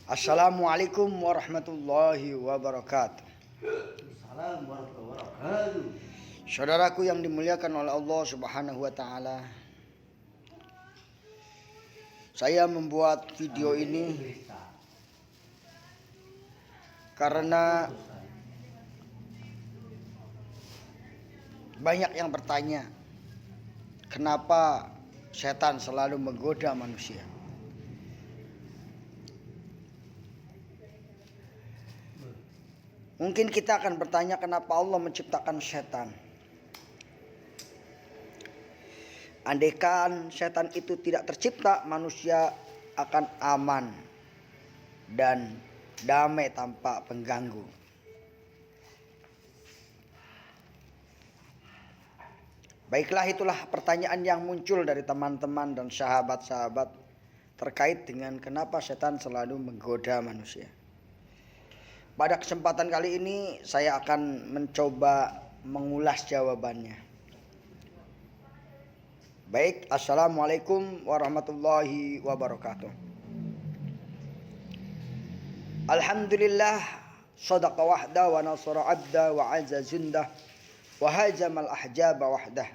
Assalamualaikum warahmatullahi wabarakatuh. Assalamualaikum warahmatullahi wabarakatuh. Saudaraku yang dimuliakan oleh Allah Subhanahu wa taala. Saya membuat video ini karena banyak yang bertanya, kenapa setan selalu menggoda manusia? Mungkin kita akan bertanya, kenapa Allah menciptakan setan? Andaikan setan itu tidak tercipta, manusia akan aman dan damai tanpa pengganggu. Baiklah, itulah pertanyaan yang muncul dari teman-teman dan sahabat-sahabat terkait dengan kenapa setan selalu menggoda manusia. Pada kesempatan kali ini saya akan mencoba mengulas jawabannya. Baik, assalamualaikum warahmatullahi wabarakatuh. Alhamdulillah, sadaqa wahda wa nasara abda wa azza jundah wa hajamal ahjaba wahdah.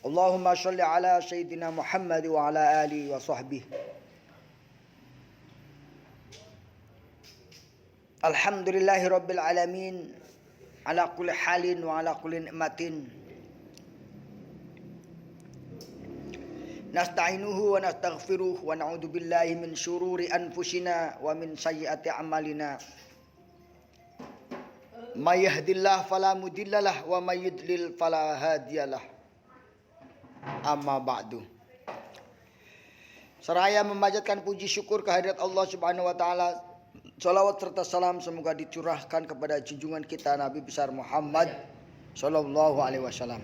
Allahumma sholli ala sayyidina Muhammad wa ala alihi wa sahbihi. Alhamdulillahi rabbil alamin ala kulli halin wa ala kulli ni'matin. Nasta'inuhu wa nastaghfiruh wa na'udzu billahi min syururi anfusina wa min sayyiati a'malina. May yahdihillahu fala mudhillalah wa may yudlil fala hadiyalah. Amma ba'du. Seraya memanjatkan puji syukur kehadirat Allah Subhanahu wa taala, salawat serta salam semoga dicurahkan kepada junjungan kita Nabi besar Muhammad sallallahu alaihi wasallam.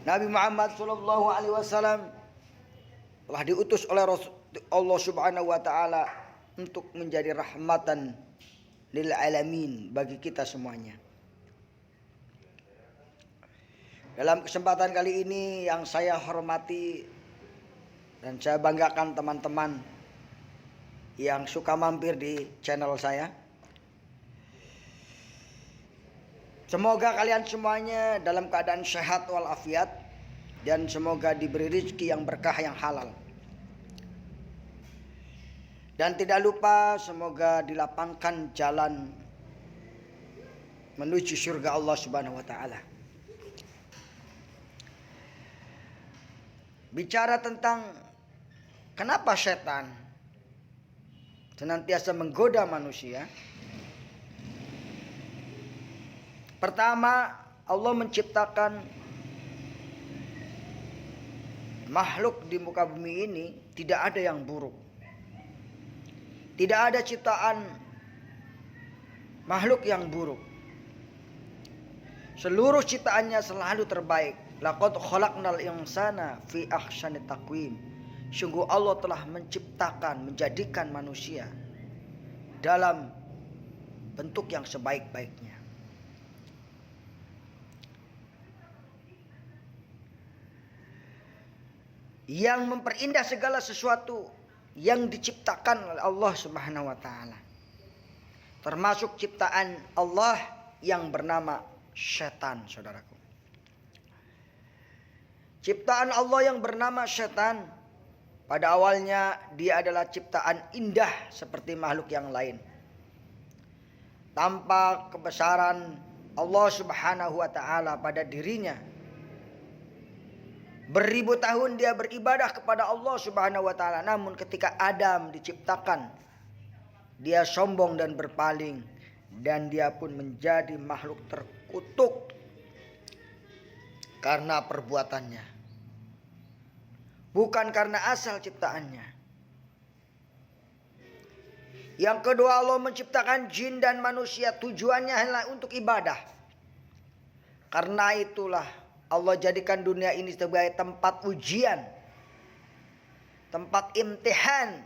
Nabi Muhammad sallallahu alaihi wasallam telah diutus oleh Allah Subhanahu wa taala untuk menjadi rahmatan lil alamin bagi kita semuanya. Dalam kesempatan kali ini yang saya hormati dan saya banggakan teman-teman yang suka mampir di channel saya. Semoga kalian semuanya dalam keadaan sehat walafiat dan semoga diberi rezeki yang berkah yang halal. Dan tidak lupa semoga dilapangkan jalan menuju surga Allah Subhanahu wa taala. Bicara tentang kenapa setan senantiasa menggoda manusia. Pertama, Allah menciptakan makhluk di muka bumi ini tidak ada yang buruk. Tidak ada ciptaan makhluk yang buruk. Seluruh ciptaannya selalu terbaik. Laqad khalaqnal insana fi ahsani taqwim. Sungguh Allah telah menciptakan, menjadikan manusia dalam bentuk yang sebaik-baiknya. Yang memperindah segala sesuatu yang diciptakan oleh Allah Subhanahu wa taala. Termasuk ciptaan Allah yang bernama setan, saudaraku. Ciptaan Allah yang bernama setan, pada awalnya dia adalah ciptaan indah seperti makhluk yang lain. Tanpa kebesaran Allah Subhanahu wa taala pada dirinya, beribu tahun dia beribadah kepada Allah Subhanahu wa taala. Namun ketika Adam diciptakan, dia sombong dan berpaling, dan dia pun menjadi makhluk terkutuk karena perbuatannya, bukan karena asal ciptaannya. Yang kedua, Allah menciptakan jin dan manusia tujuannya adalah untuk ibadah. Karena itulah Allah jadikan dunia ini sebagai tempat ujian, tempat imtihan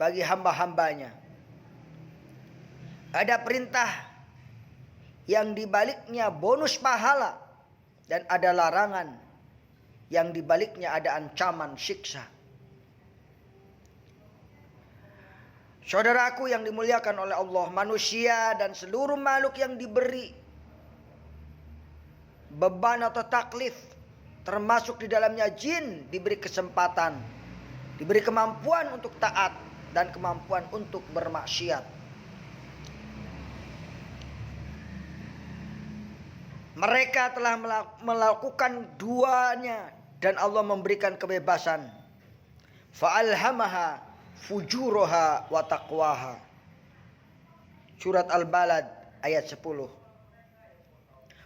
bagi hamba-hambanya. Ada perintah yang dibaliknya bonus pahala, dan ada larangan yang dibaliknya ada ancaman siksa. Saudaraku yang dimuliakan oleh Allah, manusia dan seluruh makhluk yang diberi beban atau taklif, termasuk di dalamnya jin, diberi kesempatan, diberi kemampuan untuk taat dan kemampuan untuk bermaksiat. Mereka telah melakukan duanya dan Allah memberikan kebebasan. Fa'alhamaha fujuraha wa taqwaha. Surat Al-Balad ayat 10.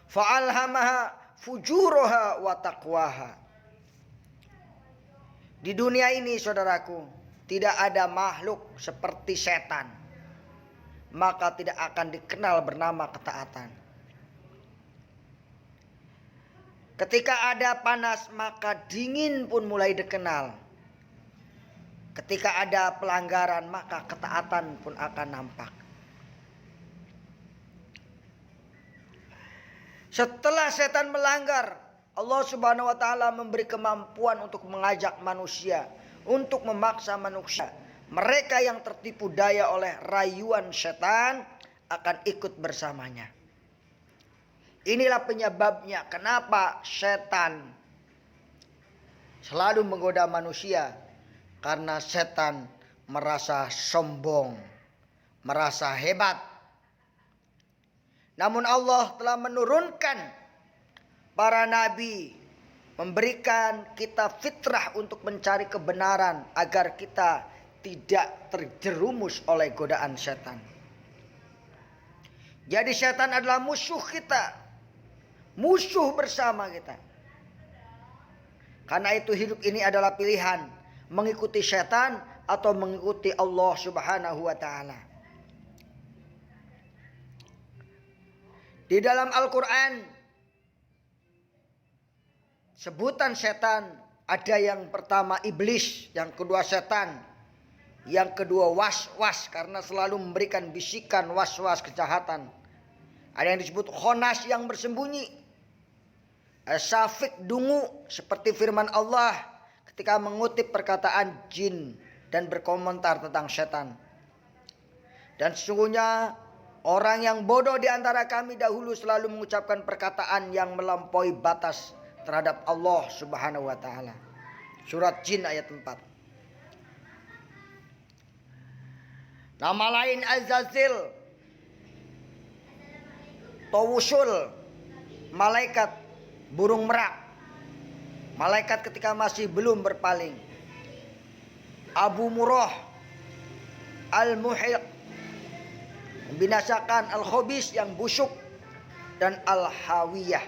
Fa'alhamaha fujuraha wa taqwaha. Di dunia ini saudaraku, tidak ada makhluk seperti setan, maka tidak akan dikenal bernama ketaatan. Ketika ada panas, maka dingin pun mulai dikenal. Ketika ada pelanggaran, maka ketaatan pun akan nampak. Setelah setan melanggar, Allah Subhanahu wa taala memberi kemampuan untuk mengajak manusia, untuk memaksa manusia. Mereka yang tertipu daya oleh rayuan setan akan ikut bersamanya. Inilah penyebabnya kenapa setan selalu menggoda manusia. Karena setan merasa sombong, merasa hebat. Namun Allah telah menurunkan para nabi, memberikan kita fitrah untuk mencari kebenaran agar kita tidak terjerumus oleh godaan setan. Jadi setan adalah musuh kita. Musuh bersama kita. Karena itu hidup ini adalah pilihan, mengikuti setan atau mengikuti Allah Subhanahu wa taala. Di dalam Al-Qur'an sebutan setan ada yang pertama iblis, yang kedua setan, yang kedua was-was karena selalu memberikan bisikan was-was kejahatan. Ada yang disebut khonas yang bersembunyi. Safik dungu seperti firman Allah ketika mengutip perkataan jin dan berkomentar tentang setan. Dan sesungguhnya orang yang bodoh di antara kami dahulu selalu mengucapkan perkataan yang melampaui batas terhadap Allah Subhanahu wa taala. Surat Jin ayat 4. Nama lain Azazil, Tawusul, malaikat burung merak. Malaikat ketika masih belum berpaling. Abu Murrah, Al-Muhiq, membinasakan Al-Khabis yang busuk, dan Al-Hawiyah.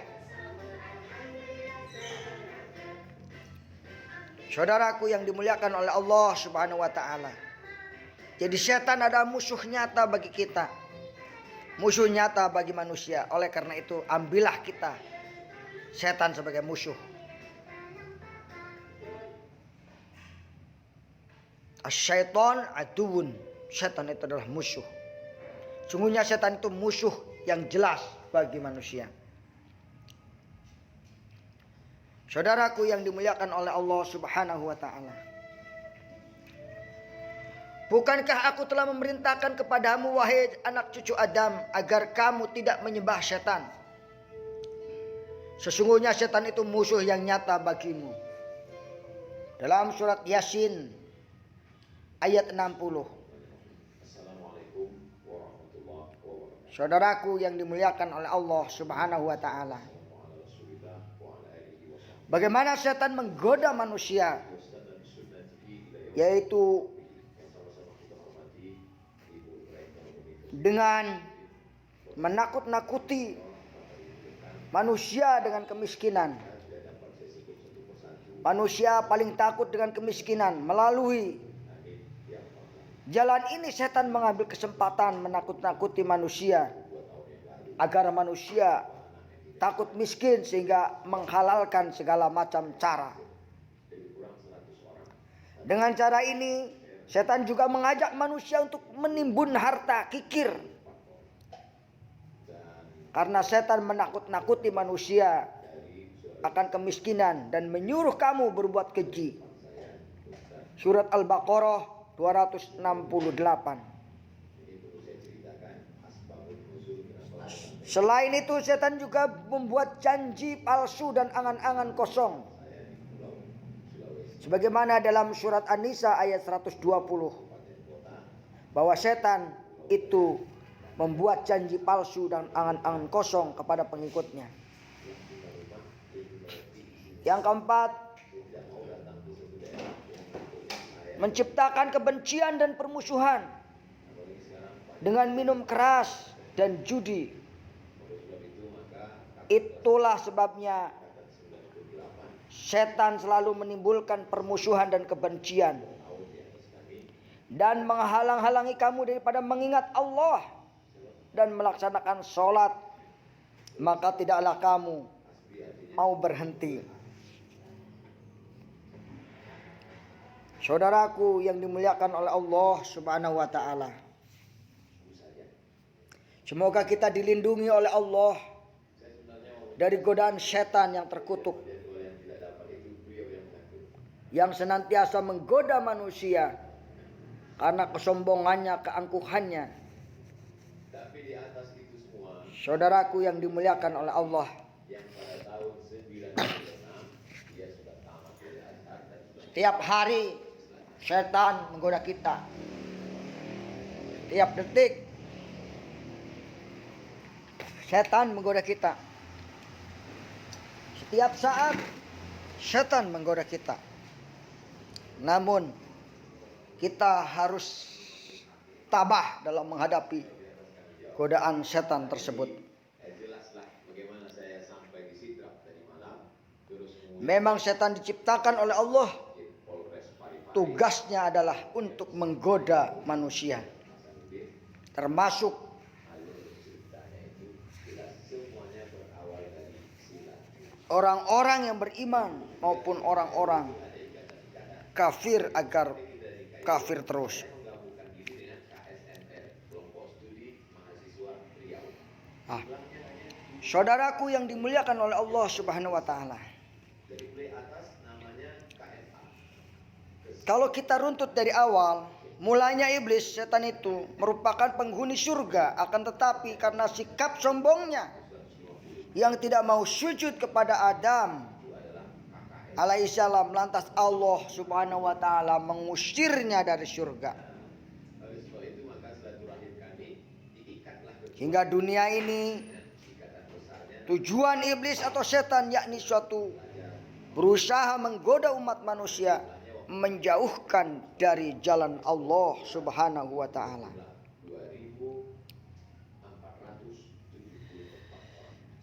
Saudaraku yang dimuliakan oleh Allah Subhanahu wa taala. Jadi setan adalah musuh nyata bagi kita. Musuh nyata bagi manusia. Oleh karena itu ambillah kita setan sebagai musuh. Asyaiton aduun. Setan itu adalah musuh. Sungguhnya setan itu musuh yang jelas bagi manusia. Saudaraku yang dimuliakan oleh Allah Subhanahu wa taala. Bukankah aku telah memerintahkan kepadamu wahai anak cucu Adam agar kamu tidak menyembah setan? Sesungguhnya setan itu musuh yang nyata bagimu. Dalam surat Yasin ayat 60. Saudaraku yang dimuliakan oleh Allah Subhanahu wa taala. Bagaimana setan menggoda manusia, yaitu dengan menakut-nakuti manusia dengan kemiskinan. Manusia paling takut dengan kemiskinan. Melalui jalan ini setan mengambil kesempatan menakut-nakuti manusia agar manusia takut miskin sehingga menghalalkan segala macam cara. Dengan cara ini setan juga mengajak manusia untuk menimbun harta kikir. Karena setan menakut-nakuti manusia akan kemiskinan dan menyuruh kamu berbuat keji. Surat Al-Baqarah 268. Selain itu setan juga membuat janji palsu dan angan-angan kosong. Sebagaimana dalam surat An-Nisa ayat 120. Bahwa setan itu membuat janji palsu dan angan-angan kosong kepada pengikutnya. Yang keempat, menciptakan kebencian dan permusuhan dengan minum keras dan judi. Itulah sebabnya setan selalu menimbulkan permusuhan dan kebencian dan menghalang-halangi kamu daripada mengingat Allah dan melaksanakan sholat. Maka tidaklah kamu mau berhenti. Saudaraku yang dimuliakan oleh Allah Subhanahu wa taala. Semoga kita dilindungi oleh Allah dari godaan setan yang terkutuk, yang senantiasa menggoda manusia karena kesombongannya, keangkuhannya. Saudaraku yang dimuliakan oleh Allah, setiap hari setan menggoda kita. Tiap detik setan menggoda kita. Setiap saat setan menggoda kita. Namun kita harus tabah dalam menghadapi godaan setan tersebut. Memang setan diciptakan oleh Allah. Tugasnya adalah untuk menggoda manusia, termasuk orang-orang yang beriman maupun orang-orang kafir agar kafir terus. Saudaraku yang dimuliakan oleh Allah Subhanahu wa taala. Kalau kita runtut dari awal, mulanya iblis, setan itu merupakan penghuni surga, akan tetapi karena sikap sombongnya yang tidak mau sujud kepada Adam alaihissalam, lantas Allah Subhanahu wa taala mengusirnya dari surga. Hingga dunia ini, tujuan iblis atau setan yakni suatu berusaha menggoda umat manusia, menjauhkan dari jalan Allah Subhanahu wa taala.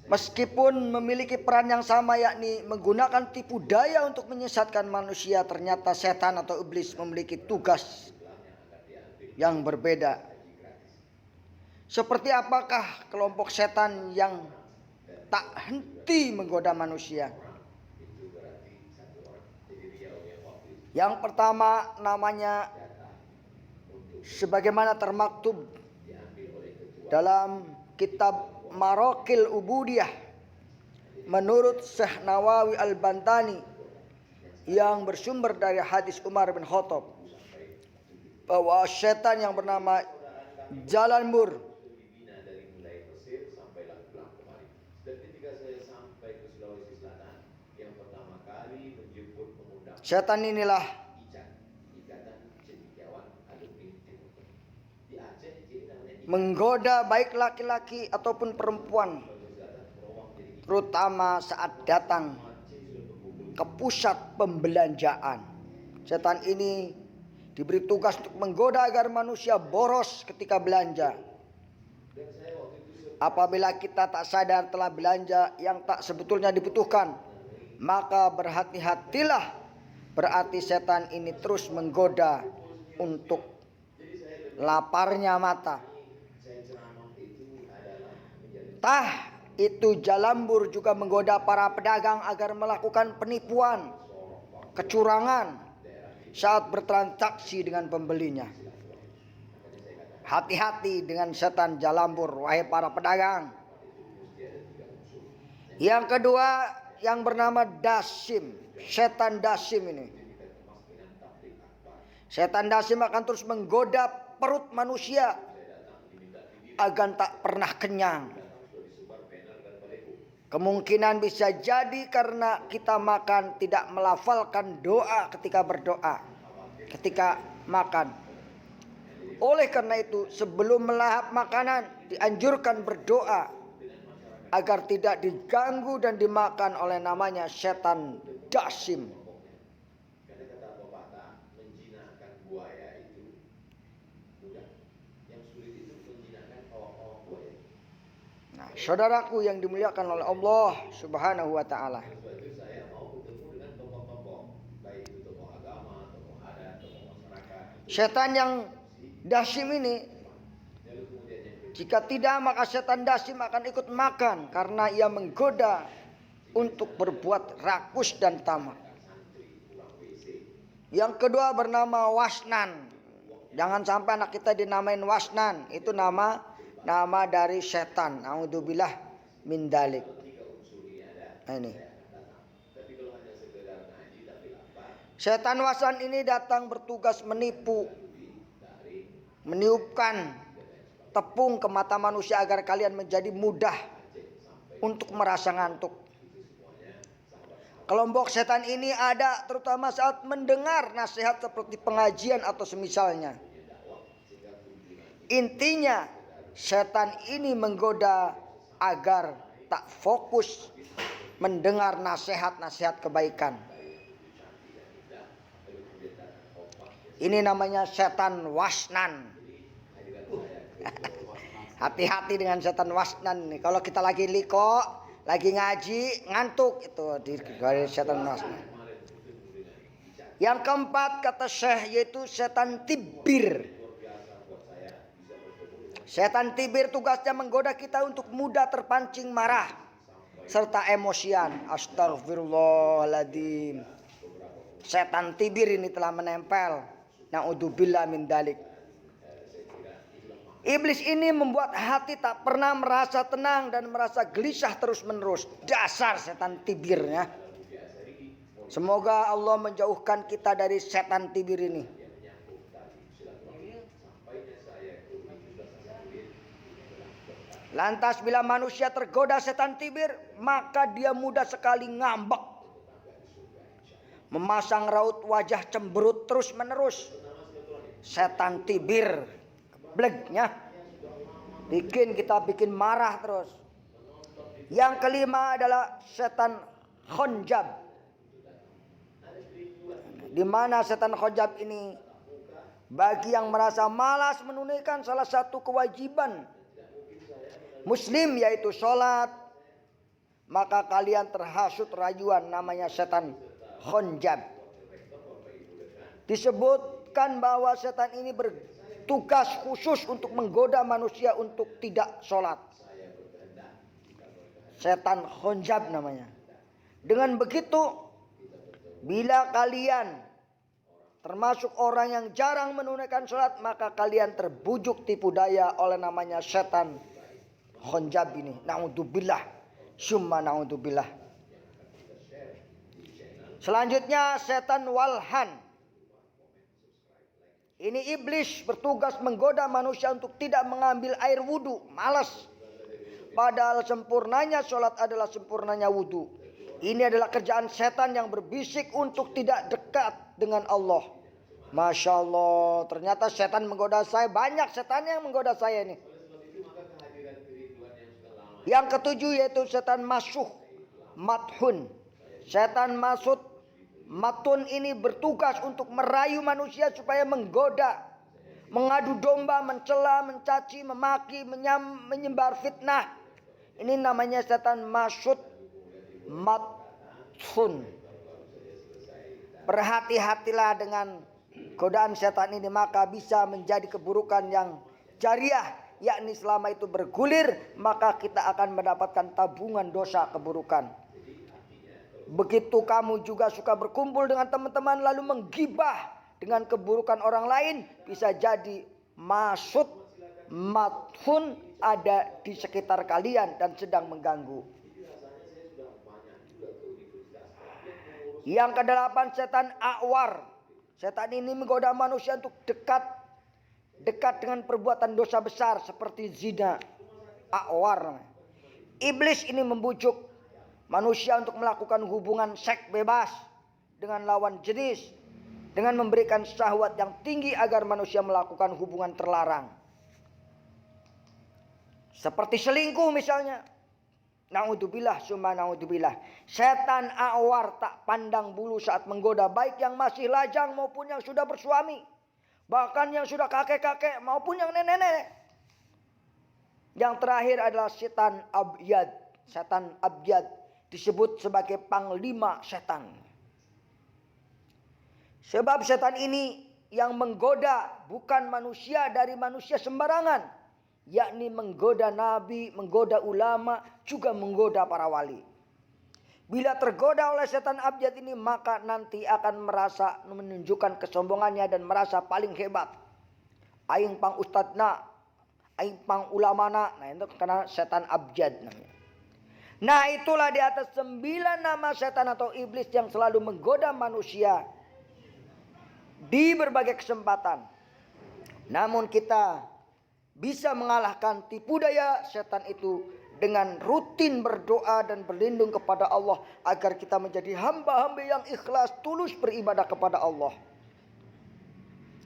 Meskipun memiliki peran yang sama yakni menggunakan tipu daya untuk menyesatkan manusia, ternyata setan atau iblis memiliki tugas yang berbeda. Seperti apakah kelompok setan yang tak henti menggoda manusia? Yang pertama namanya sebagaimana termaktub dalam kitab Maraqil Ubudiyah menurut Syekh Nawawi Al-Bantani yang bersumber dari hadis Umar bin Khattab, bahwa setan yang bernama Jalanmur setan inilah menggoda baik laki-laki ataupun perempuan, terutama saat datang ke pusat pembelanjaan. Setan ini diberi tugas untuk menggoda agar manusia boros ketika belanja. Apabila kita tak sadar telah belanja yang tak sebetulnya dibutuhkan, maka berhati-hatilah. Berarti setan ini terus menggoda untuk laparnya mata. Itu Jalambur juga menggoda para pedagang agar melakukan penipuan, kecurangan saat bertransaksi dengan pembelinya. Hati-hati dengan setan Jalambur, wahai para pedagang. Yang kedua, yang bernama Dasim, setan Dasim ini. Setan Dasim akan terus menggoda perut manusia agar tak pernah kenyang. Kemungkinan bisa jadi karena kita makan tidak melafalkan doa ketika berdoa, ketika makan. Oleh karena itu, sebelum melahap makanan dianjurkan berdoa agar tidak diganggu dan dimakan oleh namanya setan Dasim. Karena kata pepatah, menjinakkan buaya itu mudah. Yang sulit itu menjinakkan awak-awak buaya. Nah, saudaraku yang dimuliakan oleh Allah Subhanahu wa taala. Sebab itu saya mau bertemu dengan tokoh-tokoh, baik itu tokoh agama, tokoh adat, tokoh masyarakat. Setan yang Dasim ini, Lalu kemudian yang kedua, jika tidak maka setan Dasim akan ikut makan karena ia menggoda untuk berbuat rakus dan tamak. Yang kedua bernama Wasnan. Jangan sampai anak kita dinamain Wasnan, itu nama dari setan. Naudzubillah min dalik. Nah, ini. tapi kalau hanya sekedar ngaji tapi lapar, Setan Wasnan ini datang bertugas menipu, meniupkan tepung ke mata manusia agar kalian menjadi mudah untuk merasa ngantuk. Kelompok setan ini ada terutama saat mendengar nasihat seperti pengajian atau semisalnya. Intinya setan ini menggoda agar tak fokus mendengar nasihat-nasihat kebaikan. Ini namanya setan Wasnan. Hati-hati dengan setan Wasnan nih. Kalau kita lagi liko, lagi ngaji, ngantuk, itu di setan Wasnan. Yang keempat kata Syekh yaitu setan Tibir. Setan Tibir tugasnya menggoda kita untuk mudah terpancing marah serta emosian. Astagfirullahaladzim. Setan Tibir ini telah menempel. Naudzubillah min dalik. Iblis ini membuat hati tak pernah merasa tenang dan merasa gelisah terus-menerus. Dasar setan Tibirnya. Semoga Allah menjauhkan kita dari setan Tibir ini. Lantas bila manusia tergoda setan Tibir, maka dia mudah sekali ngambek, memasang raut wajah cemberut terus-menerus. Setan Tibir geblegnya bikin marah terus. Yang kelima adalah setan Khonjab. Di mana setan Khonjab ini bagi yang merasa malas menunaikan salah satu kewajiban Muslim yaitu sholat, maka kalian terhasut rayuan namanya setan Khonjab. Disebutkan bahwa setan ini bertugas khusus untuk menggoda manusia untuk tidak sholat. Setan Khonjab namanya. Dengan begitu, bila kalian termasuk orang yang jarang menunaikan sholat, maka kalian terbujuk tipu daya oleh namanya setan Khonjab ini. Naudzubillah, summa naudzubillah. Selanjutnya setan Walhan. Ini iblis bertugas menggoda manusia untuk tidak mengambil air wudhu. Malas. Padahal sempurnanya sholat adalah sempurnanya wudhu. Ini adalah kerjaan setan yang berbisik untuk tidak dekat dengan Allah. Masya Allah. Ternyata setan menggoda saya. Banyak setan yang menggoda saya ini. Yang ketujuh yaitu setan Masuh Mathun. Setan Masud Matun ini bertugas untuk merayu manusia supaya menggoda, mengadu domba, mencela, mencaci, memaki, menyebar fitnah. Ini namanya setan Masud Mathun. Berhati-hatilah dengan godaan setan ini, maka bisa menjadi keburukan yang jariah, yakni selama itu bergulir, maka kita akan mendapatkan tabungan dosa keburukan. Begitu kamu juga suka berkumpul dengan teman-teman lalu menggibah dengan keburukan orang lain, bisa jadi Masud Mathun ada di sekitar kalian dan sedang mengganggu. Yang kedelapan, setan a'war. Setan ini menggoda manusia untuk dekat dengan perbuatan dosa besar seperti zina. A'war. Iblis ini membujuk manusia untuk melakukan hubungan seks bebas dengan lawan jenis, dengan memberikan syahwat yang tinggi agar manusia melakukan hubungan terlarang. Seperti selingkuh misalnya. Na'udzubillah summa na'udzubillah. Setan a'war tak pandang bulu saat menggoda baik yang masih lajang maupun yang sudah bersuami. Bahkan yang sudah kakek-kakek maupun yang nenek-nenek. Yang terakhir adalah setan abyad. Setan abyad disebut sebagai panglima setan. Sebab setan ini yang menggoda bukan manusia dari manusia sembarangan. Yakni menggoda nabi, menggoda ulama, juga menggoda para wali. Bila tergoda oleh setan abjad ini, maka nanti akan merasa menunjukkan kesombongannya dan merasa paling hebat. Aing pang ustadna, aing pang ulamana. Nah itu karena setan abjad namanya. Nah itulah di atas 9 nama setan atau iblis yang selalu menggoda manusia di berbagai kesempatan. Namun kita bisa mengalahkan tipu daya setan itu dengan rutin berdoa dan berlindung kepada Allah agar kita menjadi hamba-hamba yang ikhlas tulus beribadah kepada Allah.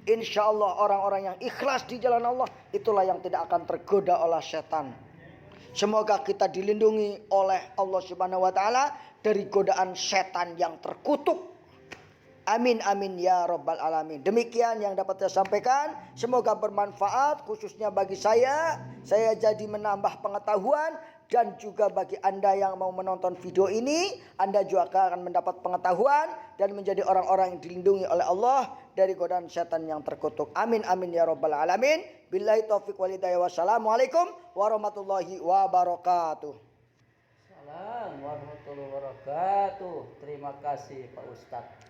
Insya Allah orang-orang yang ikhlas di jalan Allah itulah yang tidak akan tergoda oleh setan. Semoga kita dilindungi oleh Allah Subhanahu wa taala dari godaan setan yang terkutuk. Amin amin ya rabbal alamin. Demikian yang dapat saya sampaikan. Semoga bermanfaat khususnya bagi saya. Saya jadi menambah pengetahuan. Dan juga bagi Anda yang mau menonton video ini, Anda juga akan mendapat pengetahuan dan menjadi orang-orang yang dilindungi oleh Allah dari godaan setan yang terkutuk. Amin amin ya rabbal alamin. Billahi taufiq wal hidayah. Wassalamualaikum warahmatullahi wabarakatuh. Assalamualaikum warahmatullahi wabarakatuh. Terima kasih Pak Ustadz.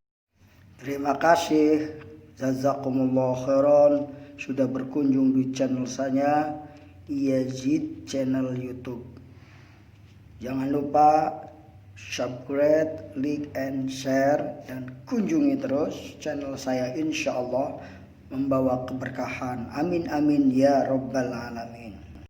Terima kasih, jazakumullah khairan sudah berkunjung di channel saya, Yazid channel YouTube. Jangan lupa subscribe, like, and share, dan kunjungi terus channel saya, insya Allah membawa keberkahan. Amin amin ya rabbal alamin.